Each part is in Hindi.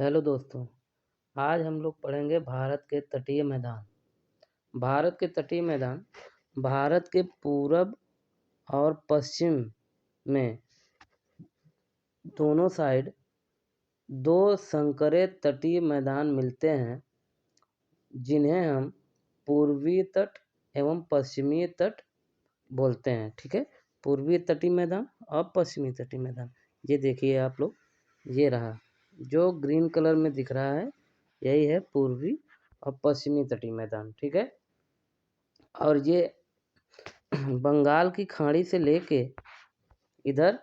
हेलो दोस्तों, आज हम लोग पढ़ेंगे भारत के तटीय मैदान। भारत के तटीय मैदान भारत के पूरब और पश्चिम में दोनों साइड दो संकरे तटीय मैदान मिलते हैं, जिन्हें हम पूर्वी तट एवं पश्चिमी तट बोलते हैं। ठीक है, पूर्वी तटीय मैदान और पश्चिमी तटीय मैदान। ये देखिए आप लोग, ये रहा जो ग्रीन कलर में दिख रहा है, यही है पूर्वी और पश्चिमी तटीय मैदान। ठीक है, और ये बंगाल की खाड़ी से लेके इधर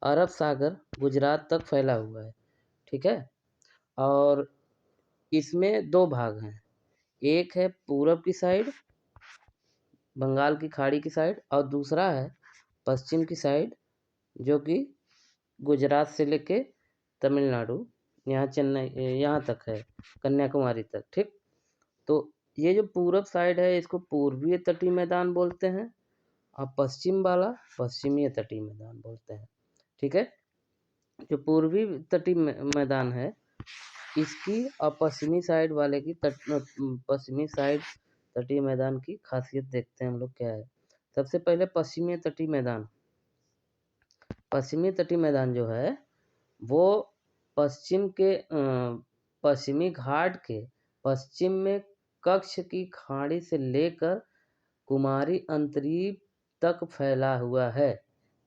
अरब सागर गुजरात तक फैला हुआ है। ठीक है, और इसमें दो भाग हैं, एक है पूरब की साइड बंगाल की खाड़ी की साइड, और दूसरा है पश्चिम की साइड जो कि गुजरात से लेके तमिलनाडु यहाँ चेन्नई यहाँ तक है, कन्याकुमारी तक। ठीक, तो ये जो पूरब साइड है इसको पूर्वीय तटीय मैदान बोलते हैं और पश्चिम वाला पश्चिमी तटीय मैदान बोलते हैं। ठीक है, जो पूर्वी तटीय मैदान है इसकी और पश्चिमी साइड वाले की पश्चिमी साइड तटीय मैदान की खासियत देखते हैं हम लोग क्या है। सबसे पहले पश्चिमी तटीय मैदान। पश्चिमी तटीय मैदान जो है वो पश्चिम के पश्चिमी घाट के पश्चिम में कच्छ की खाड़ी से लेकर कुमारी अंतरीप तक फैला हुआ है।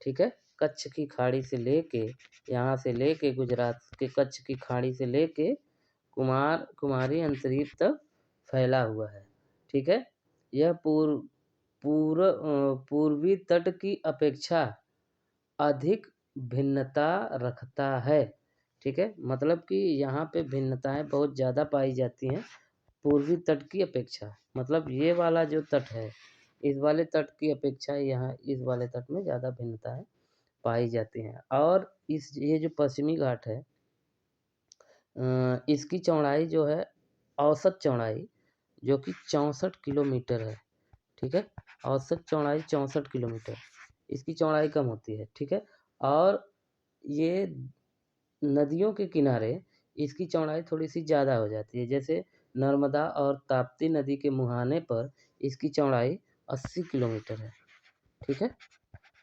ठीक है, कच्छ की खाड़ी से लेके यहाँ से लेके गुजरात के कच्छ की खाड़ी से लेके कुमारी अंतरीप तक फैला हुआ है। ठीक है, यह पूर्वी तट की अपेक्षा अधिक भिन्नता रखता है। ठीक है, मतलब कि यहाँ पे भिन्नताएं बहुत ज़्यादा पाई जाती हैं पूर्वी तट की अपेक्षा। मतलब ये वाला जो तट है इस वाले तट की अपेक्षा यहाँ इस वाले तट में ज़्यादा भिन्नताएं पाई जाती हैं। और ये जो पश्चिमी घाट है इसकी चौड़ाई जो है औसत चौड़ाई जो कि 64 किलोमीटर है। ठीक है, औसत चौड़ाई 64 किलोमीटर, इसकी चौड़ाई कम होती है। ठीक है, और ये नदियों के किनारे इसकी चौड़ाई थोड़ी सी ज़्यादा हो जाती है। जैसे नर्मदा और ताप्ती नदी के मुहाने पर इसकी चौड़ाई 80 किलोमीटर है। ठीक है,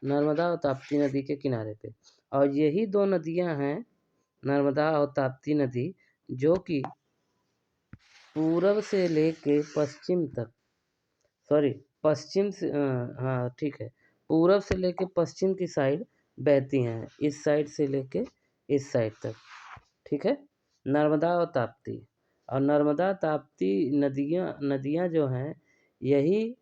नर्मदा और ताप्ती नदी के किनारे पे, और यही दो नदियां हैं नर्मदा और ताप्ती नदी जो कि पूरब से लेके पश्चिम तक, पश्चिम से हाँ ठीक है, पूरब से लेके पश्चिम की साइड बहती हैं, इस साइड से लेके इस साइड तक। ठीक है, नर्मदा और ताप्ती, और नर्मदा ताप्ती नदियाँ जो हैं यही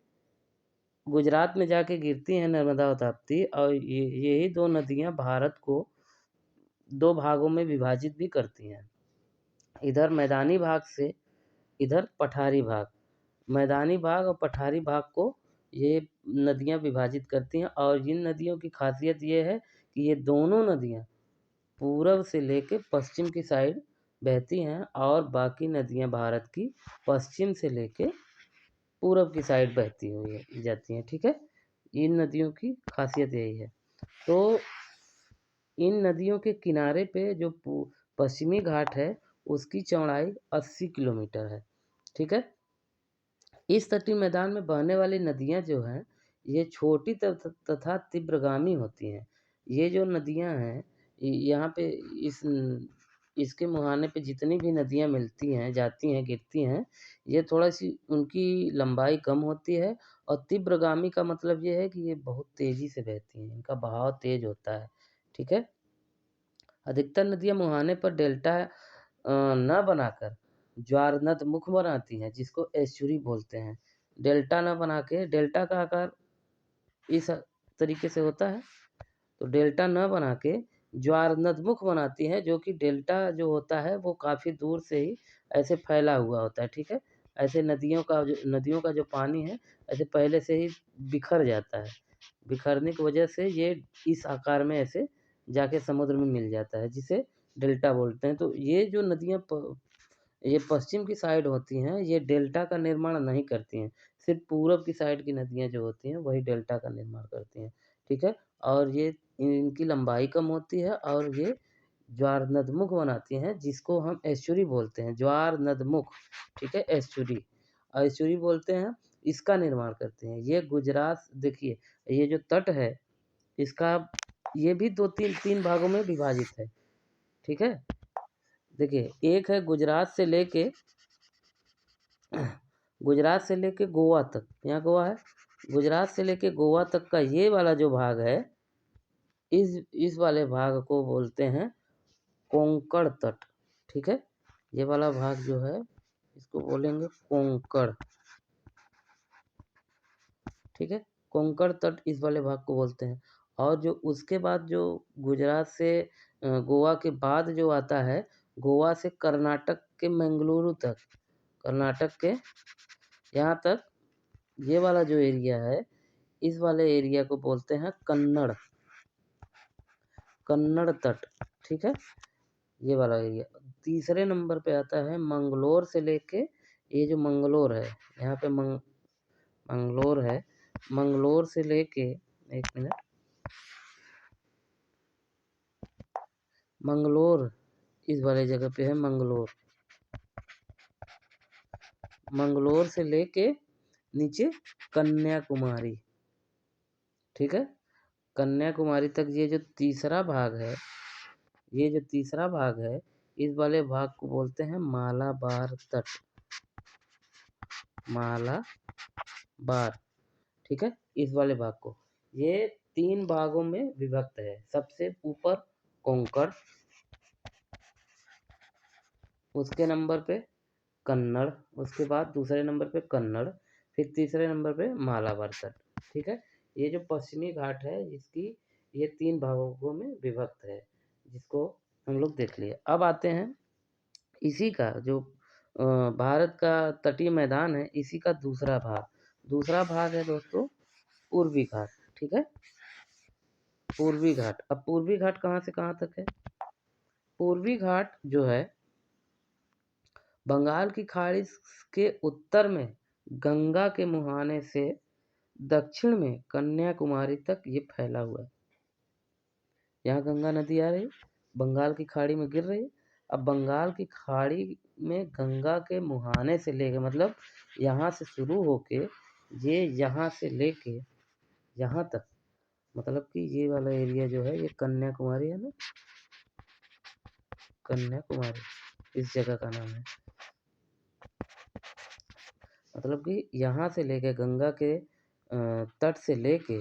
गुजरात में जाके गिरती हैं, नर्मदा और ताप्ती, और यही दो नदियाँ भारत को दो भागों में विभाजित भी करती हैं। इधर मैदानी भाग से इधर पठारी भाग, मैदानी भाग और पठारी भाग को ये नदियाँ विभाजित करती हैं। और इन नदियों की खासियत ये है कि ये दोनों नदियाँ पूरब से लेके पश्चिम की साइड बहती हैं और बाकी नदियाँ भारत की पश्चिम से लेके पूरब की साइड बहती हुई जाती हैं। ठीक है, इन नदियों की खासियत यही है। तो इन नदियों के किनारे पे जो पश्चिमी घाट है उसकी चौड़ाई 80 किलोमीटर है। ठीक है, इस तटीय मैदान में बहने वाली नदियाँ जो हैं ये छोटी तथा तीव्रगामी होती हैं। ये जो नदियाँ हैं यहाँ पे इसके मुहाने पे जितनी भी नदियाँ मिलती हैं, जाती हैं, गिरती हैं, ये थोड़ा सी उनकी लंबाई कम होती है। और तीव्रगामी का मतलब ये है कि ये बहुत तेज़ी से बहती हैं, इनका बहाव तेज़ होता है। ठीक है, अधिकतर नदियाँ मुहाने पर डेल्टा न बनाकर ज्वारनद मुख बनाती हैं, जिसको एस्चुरी बोलते हैं। डेल्टा न बना के, डेल्टा का आकार इस तरीके से होता है, तो डेल्टा न बना के ज्वारनदमुख बनाती हैं, जो कि डेल्टा जो होता है वो काफ़ी दूर से ही ऐसे फैला हुआ होता है। ठीक है, ऐसे नदियों का जो पानी है ऐसे पहले से ही बिखर जाता है, बिखरने की वजह से ये इस आकार में ऐसे जाके समुद्र में मिल जाता है, जिसे डेल्टा बोलते हैं। तो ये जो नदियाँ ये पश्चिम की साइड होती हैं ये डेल्टा का निर्माण नहीं करती हैं, सिर्फ पूरब की साइड की नदियाँ जो होती हैं वही डेल्टा का निर्माण करती हैं। ठीक है, और ये इनकी लंबाई कम होती है और ये ज्वार नदमुख बनाती हैं, जिसको हम एस्चुरी बोलते हैं, ज्वार नदमुख, ठीक है, एस्चुरी एस्चुरी बोलते हैं, इसका निर्माण करते हैं। ये गुजरात, देखिए ये जो तट है इसका, ये भी दो तीन भागों में विभाजित है, ठीक है। देखिए एक है गुजरात से लेके गोवा तक, यहाँ गोवा है, गुजरात से लेके गोवा तक का ये वाला जो भाग है, इस वाले भाग को बोलते हैं कोंकण तट, ठीक है। ये वाला भाग जो है इसको बोलेंगे कोंकण, ठीक है, कोंकण तट इस वाले भाग को बोलते हैं। और जो उसके बाद जो गुजरात से गोवा के बाद जो आता है, गोवा से कर्नाटक के मंगलुरु तक, कर्नाटक के यहाँ तक, ये वाला जो एरिया है, इस वाले एरिया को बोलते हैं कन्नड़, कन्नड़ तट, ठीक है, ये वाला एरिया। तीसरे नंबर पे आता है मंगलोर से लेके, ये जो मंगलोर है, यहाँ पे मंगलोर है, मंगलोर से लेके, एक मिनट, मंगलोर इस वाले जगह पे है, मंगलोर से लेके नीचे कन्याकुमारी, ठीक है, कन्याकुमारी तक ये जो तीसरा भाग है, ये जो तीसरा भाग है, इस वाले भाग को बोलते हैं मालाबार तट, मालाबार, ठीक है, इस वाले भाग को। ये 3 भागों में विभक्त है। सबसे ऊपर कोंकण, उसके नंबर पे कन्नड़, उसके बाद दूसरे नंबर पे कन्नड़, फिर तीसरे नंबर पे मालाबार तट, ठीक है। ये जो पश्चिमी घाट है इसकी, ये 3 भागों में विभक्त है, जिसको हम लोग देख लिए। अब आते हैं इसी का जो भारत का तटीय मैदान है, इसी का दूसरा भाग है दोस्तों पूर्वी घाट, ठीक है, पूर्वी घाट। अब पूर्वी घाट कहाँ से कहाँ तक है? पूर्वी घाट जो है बंगाल की खाड़ी के उत्तर में गंगा के मुहाने से दक्षिण में कन्याकुमारी तक ये फैला हुआ है। यहाँ गंगा नदी आ रही, बंगाल की खाड़ी में गिर रही। अब बंगाल की खाड़ी में गंगा के मुहाने से लेके, मतलब यहाँ से शुरू होके ये यहाँ से लेके यहाँ तक, मतलब कि ये वाला एरिया जो है ये कन्याकुमारी है ना, कन्याकुमारी इस जगह का नाम है। मतलब कि यहाँ से लेके गंगा के तट से लेके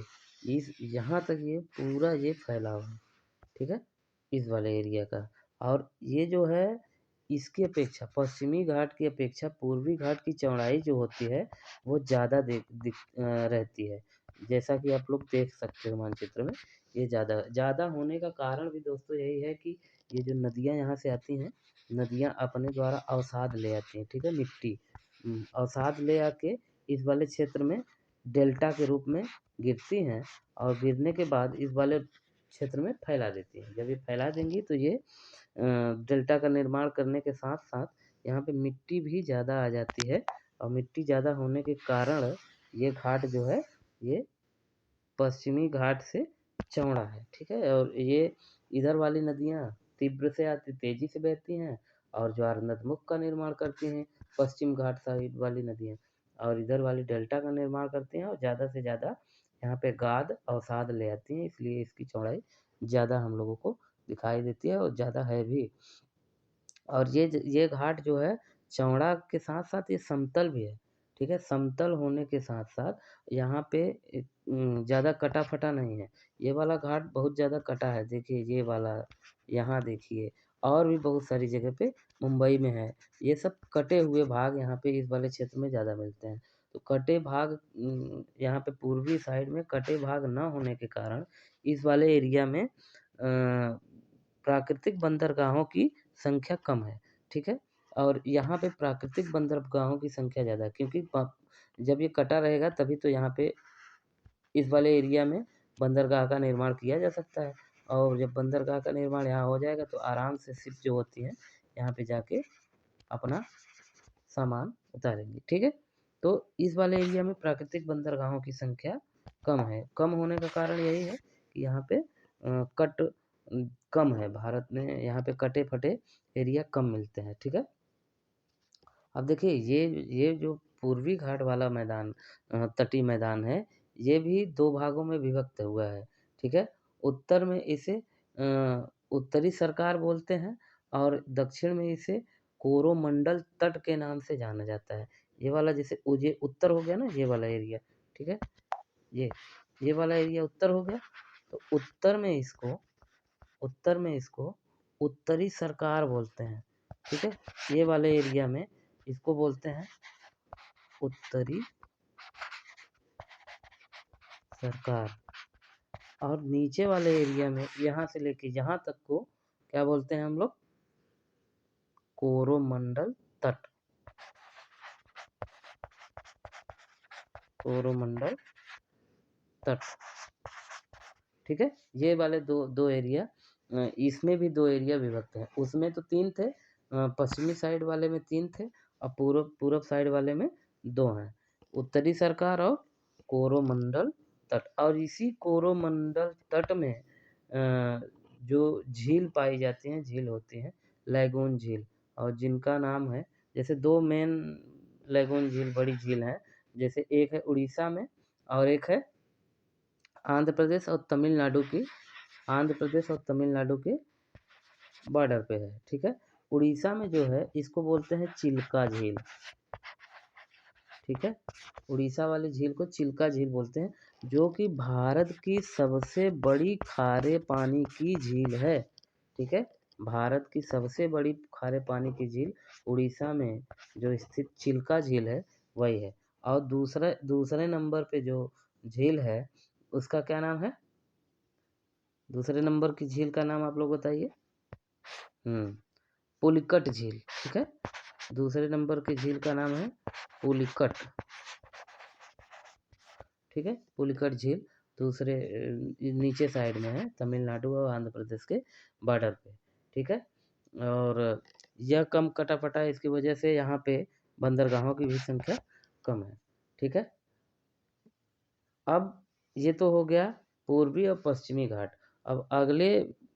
इस यहाँ तक ये पूरा ये फैला हुआ है, ठीक है, इस वाले एरिया का। और ये जो है इसकी अपेक्षा, पश्चिमी घाट की अपेक्षा पूर्वी घाट की चौड़ाई जो होती है वो ज़्यादा रहती है। जैसा कि आप लोग देख सकते हो मानचित्र में, ये ज़्यादा होने का कारण भी दोस्तों यही है कि ये जो नदियाँ यहाँ से आती हैं, नदियाँ अपने द्वारा अवसाद ले आती हैं, ठीक है, मिट्टी अवसाद ले आके इस वाले क्षेत्र में डेल्टा के रूप में गिरती हैं, और गिरने के बाद इस वाले क्षेत्र में फैला देती हैं। जब ये फैला देंगी तो ये डेल्टा का निर्माण करने के साथ साथ यहाँ पे मिट्टी भी ज़्यादा आ जाती है, और मिट्टी ज़्यादा होने के कारण ये घाट जो है ये पश्चिमी घाट से चौड़ा है, ठीक है। और ये इधर वाली नदियाँ तीव्र से आती, तेजी से बहती हैं, और ज्वार नदमुख का निर्माण करती हैं पश्चिम घाट साइड वाली नदियाँ, और इधर वाली डेल्टा का निर्माण करती हैं, और ज़्यादा से ज़्यादा यहाँ पे गाद अवसाद ले आती हैं, इसलिए इसकी चौड़ाई ज़्यादा हम लोगों को दिखाई देती है और ज़्यादा है भी। और ये घाट जो है चौड़ा के साथ साथ ये समतल भी है, ठीक है, समतल होने के साथ साथ यहाँ पे ज़्यादा कटा फटा नहीं है। ये वाला घाट बहुत ज़्यादा कटा है, देखिए ये वाला, यहाँ देखिए, और भी बहुत सारी जगह पे मुंबई में है। ये सब कटे हुए भाग यहाँ पे इस वाले क्षेत्र में ज़्यादा मिलते हैं। तो कटे भाग यहाँ पे पूर्वी साइड में कटे भाग ना होने के कारण इस वाले एरिया में प्राकृतिक बंदरगाहों की संख्या कम है, ठीक है। और यहाँ पे प्राकृतिक बंदरगाहों की संख्या ज़्यादा है, क्योंकि जब ये कटा रहेगा तभी तो यहाँ पे इस वाले एरिया में बंदरगाह का निर्माण किया जा सकता है। और जब बंदरगाह का निर्माण यहाँ हो जाएगा तो आराम से शिप जो होती हैं यहाँ पे जाके अपना सामान उतारेंगे, ठीक है। तो इस वाले एरिया में प्राकृतिक बंदरगाहों की संख्या कम है। कम होने का कारण यही है कि यहाँ पे कट कम है, भारत में यहाँ पे कटे फटे एरिया कम मिलते हैं, ठीक है। अब देखिए ये जो पूर्वी घाट वाला मैदान तटीय मैदान है, ये भी 2 भागों में विभक्त हुआ है, ठीक है। उत्तर में इसे उत्तरी सरकार बोलते हैं और दक्षिण में इसे कोरोमंडल तट के नाम से जाना जाता है। ये वाला जैसे ये उत्तर हो गया ना, ये वाला एरिया, ठीक है। ये ये वाला एरिया उत्तर हो गया, तो उत्तर में इसको उत्तरी सरकार बोलते हैं, ठीक है। ये वाले एरिया में इसको बोलते हैं उत्तरी सरकार, और नीचे वाले एरिया में यहाँ से लेके यहाँ तक को क्या बोलते हैं हम लोग? कोरोमंडल तट, कोरोमंडल तट, ठीक है। ये वाले दो एरिया, इसमें भी 2 एरिया विभक्त हैं। उसमें तो 3 थे, पश्चिमी साइड वाले में 3 थे और पूरब साइड वाले में 2 हैं, उत्तरी सरकार और कोरोमंडल तट। और इसी कोरोमंडल तट में जो झील पाई जाती हैं, झील होती हैं लैगून झील, और जिनका नाम है, जैसे 2 मेन लैगून झील बड़ी झील हैं, जैसे एक है उड़ीसा में और एक है आंध्र प्रदेश और तमिलनाडु के बॉर्डर पे है, ठीक है। उड़ीसा में जो है इसको बोलते हैं चिल्का झील, ठीक है। उड़ीसा वाली झील को चिल्का झील बोलते हैं, जो कि भारत की सबसे बड़ी खारे पानी की झील है, ठीक है। भारत की सबसे बड़ी खारे पानी की झील उड़ीसा में जो स्थित चिल्का झील है वही है। और दूसरे नंबर पे जो झील है उसका क्या नाम है? दूसरे नंबर की झील का नाम आप लोग बताइए। पुलिकट झील, ठीक है। दूसरे नंबर की झील का नाम है पुलिकट, ठीक है। पुलिकट झील दूसरे नीचे साइड में है, तमिलनाडु और आंध्र प्रदेश के बॉर्डर पे, ठीक है। और यह कम कटा-फटा है, इसकी वजह से यहाँ पे बंदरगाहों की भी संख्या कम है, ठीक है। अब ये तो हो गया पूर्वी और पश्चिमी घाट। अब अगले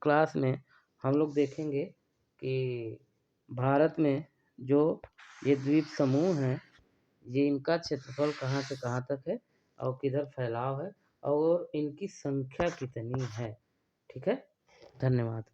क्लास में हम लोग देखेंगे कि भारत में जो ये द्वीप समूह हैं, ये इनका क्षेत्रफल कहाँ से कहाँ तक है और किधर फैलाव है और इनकी संख्या कितनी है, ठीक है। धन्यवाद।